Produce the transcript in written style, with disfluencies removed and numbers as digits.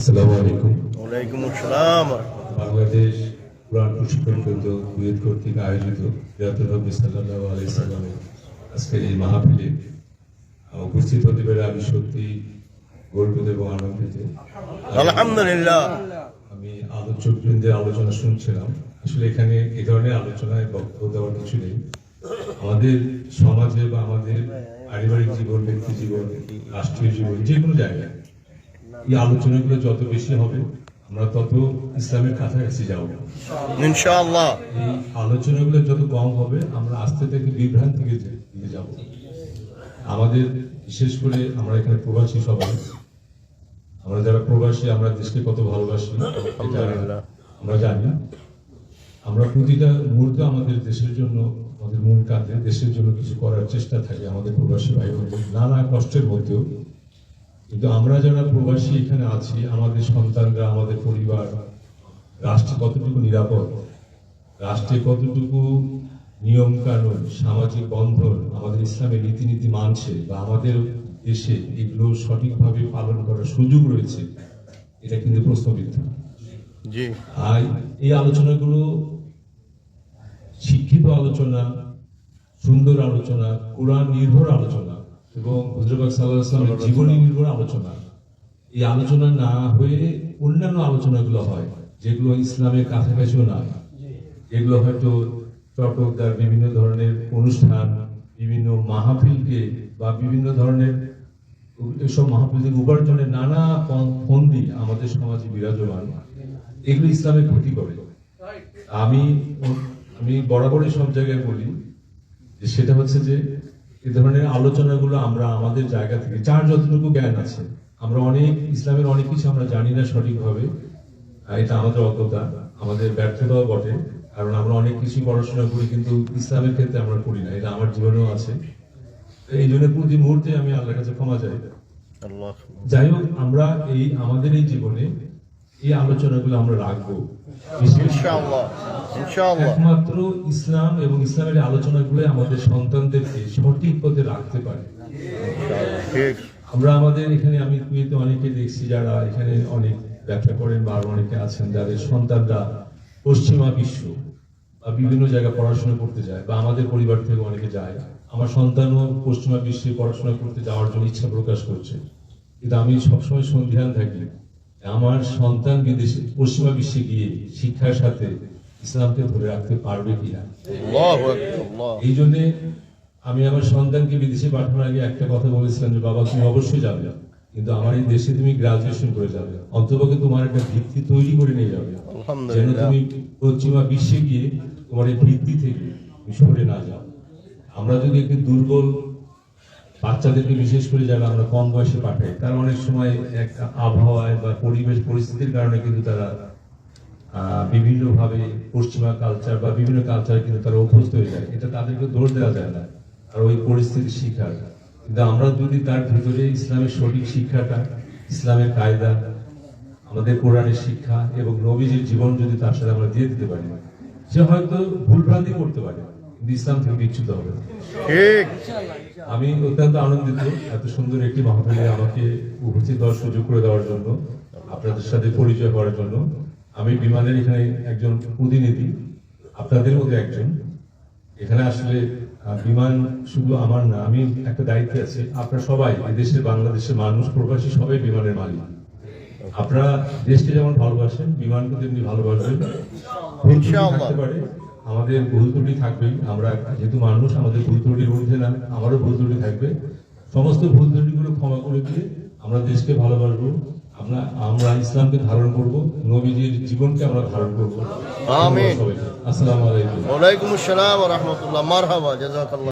আসসালামু আলাইকুম। ওয়ালাইকুম আসসালাম। বাংলাদেশ কোরআন প্রশিক্ষণ কেন্দ্র কুয়েত কর্তৃক আয়োজিত জিয়ারতুল নবী সাল্লাল্লাহু আলাইহি সাল্লামের আজকের এই মাহফিলে উপস্থিত হতে পেরে আমি সত্যি গর্বিত এবং আনন্দিত। আলহামদুলিল্লাহ। আমি আলোচকবৃন্দের আলোচনা শুনছিলাম। আসলে এখানে এই ধরনের আলোচনায় বক্তব্য দেওয়ার কিছু নেই। আমাদের সমাজে বা আমাদের পারিবারিক জীবন, ব্যক্তি জীবন, রাষ্ট্রীয় জীবন, যে কোনো জায়গায় এই আলোচনাগুলো যত বেশি হবে আমরা তত ইসলামের কাছাকাছি যাব ইনশাআল্লাহ। এই আলোচনাগুলো যত কম হবে আমরা আস্তে থেকে বিভ্রান্তিকে দিকে যাব। আমাদের বিশেষ করে আমরা এখানে প্রবাসী সবাই, আমরা যারা প্রবাসী আমরা দেশকে কত ভালোবাসি এটা আমরা জানি। আমরা প্রতিটা মুহূর্তে আমাদের দেশের জন্য, আমাদের মন কাঁদে, দেশের জন্য কিছু করার চেষ্টা থাকে আমাদের প্রবাসী ভাই বোনদের নানা কষ্টের মধ্যেও। কিন্তু আমরা যারা প্রবাসী এখানে আছি, আমাদের সন্তানরা, আমাদের পরিবার রাষ্ট্রে কতটুকু নিরাপদ, রাষ্ট্রে কতটুকু নিয়ম কানুন, সামাজিক বন্ধন, আমাদের ইসলামের রীতিনীতি মানছে বা আমাদের দেশে এগুলো সঠিকভাবে পালন করার সুযোগ রয়েছে, এটা কিন্তু প্রশ্নবিদ্ধ। জি। আর এই আলোচনাগুলো শিক্ষিত আলোচনা, সুন্দর আলোচনা, কোরআন নির্ভর আলোচনা এবং হুজুর সাল্লাল্লাহু আলাইহি ওয়াসাল্লামের জীবনী নির্ভর আলোচনা। এই আলোচনা না হয়ে অন্যান্য আলোচনাগুলো হয় যেগুলো ইসলামের কাছাকাছিও না, এগুলো হয়তো চটকদার বিভিন্ন ধরনের অনুষ্ঠান, বিভিন্ন মাহফিলকে বা বিভিন্ন ধরনের এসব মাহফিল থেকে উপার্জনের নানা ফন্দি আমাদের সমাজে বিরাজমান, এগুলো ইসলামের ক্ষতি করে। আমি বরাবরই সব জায়গায় বলি যে সেটা হচ্ছে যে এই ধরনের আলোচনাগুলো আমরা আমাদের জায়গা থেকে, যার যতটুকু জ্ঞান আছে, আমরা অনেক ইসলামের অনেক কিছু আমরা জানি না সঠিকভাবে, এটা আমাদের অজ্ঞতা, আমাদের ব্যর্থতাও বটে। কারণ আমরা অনেক কিছু পড়াশোনা করি কিন্তু ইসলামের ক্ষেত্রে আমরা করি না, এটা আমার জীবনেও আছে। এই জন্য প্রতি মুহূর্তে আমি আল্লাহর কাছে ক্ষমা চাই। যাই হোক, আমরা এই আমাদের এই জীবনে এই আলোচনাগুলো আমরা রাখবো ইনশাআল্লাহ। ইনশাআল্লাহ। একমাত্র ইসলাম এবং ইসলামের আলোচনাগুলো আমাদের সন্তানদেরকে সঠিক পথে রাখতে পারে। ঠিক। আমরা আমাদের এখানে, আমি কুয়েতে অনেকে দেখছি যারা এখানে অনেক ব্যবসা করেন বা আরো অনেকে আছেন যাদের সন্তানরা পশ্চিমা বিশ্ব বা বিভিন্ন জায়গায় পড়াশোনা করতে যায়, বা আমাদের পরিবার থেকে অনেকে যায়। আমার সন্তানও পশ্চিমা বিশ্বে পড়াশোনা করতে যাওয়ার জন্য ইচ্ছা প্রকাশ করছে, কিন্তু আমি সবসময় সন্দিহান থাকি আমার সন্তান বিদেশে পশ্চিমা বিশ্বে গিয়ে শিক্ষার সাথে ইসলামকে ধরে রাখতে পারবে কিনা। এই জন্য আমি আমার সন্তানকে বিদেশে পাঠানোর আগে একটা কথা বলেছিলাম যে বাবা, তুমি অবশ্যই যাবে, কিন্তু আমার এই দেশে তুমি গ্রাজুয়েশন করে যাবে, অন্ততপক্ষে তোমার একটা ভিত্তি তৈরি করে নিয়ে যাবে, যেন তুমি পশ্চিমা বিশ্বে গিয়ে তোমার এই ভিত্তি থেকে তুমি সরে না যাও। আমরা যদি একটু দুর্বল বাচ্চাদেরকে, বিশেষ করে যারা আমরা কম বয়সে পাঠাই, তারা অনেক সময় এক আবহাওয়ায় বা পরিবেশ পরিস্থিতির কারণে কিন্তু তারা বিভিন্নভাবে পশ্চিমা কালচার বা বিভিন্ন কালচারে কিন্তু তারা অভ্যস্ত হয়ে যায়, এটা তাদেরকে দোষ দেওয়া যায় না, আর ওই পরিস্থিতি শিখার। কিন্তু আমরা যদি তার ভিতরে ইসলামের সঠিক শিক্ষাটা, ইসলামের কায়দা, আমাদের কোরআনের শিক্ষা এবং নবীজির জীবন যদি তার সাথে আমরা দিয়ে দিতে পারি, সে হয়তো ভুলভ্রান্তি করতে পারে কিন্তু ইসলাম থেকে বিচ্যুত হবে না। ঠিক। আমি অত্যন্ত আনন্দিত এত সুন্দর একটি মাহফিলে আমাকে উপস্থিত হওয়ার সুযোগ করে দেওয়ার জন্য, আপনাদের সাথে পরিচয় করার জন্য। আমি বিমানের এখানে একজন প্রতিনিধি, আপনাদের মধ্যে একজন। এখানে আসলে বিমান শুধু আমার না, আমি একটা দায়িত্বে আছি। আপনারা সবাই এদেশের, বাংলাদেশের মানুষ, প্রবাসী সবাই বিমানের মালিক। আপনারা দেশকে যেমন ভালোবাসেন, বিমানকে তেমনি ভালোবাসবেন। থাকতে পারে, আমাদের ভুল ত্রুটি থাকবেই, আমরা যেহেতু মানুষ, আমাদের ভুল ত্রুটির মধ্যে না, আমারও ভুল ত্রুটি থাকবে। সমস্ত ভুল ত্রুটিগুলো ক্ষমা করে দিয়ে আমরা দেশকে ভালোবাসবো, আমরা ইসলামকে ধারণ করব, নবীজির জীবনকে আমরা ধারণ করব। আমিন। আসসালামু আলাইকুম। ওয়ালাইকুম আসসালাম ওয়া রাহমাতুল্লাহ। মারহাবা, জাযাকাল্লাহ।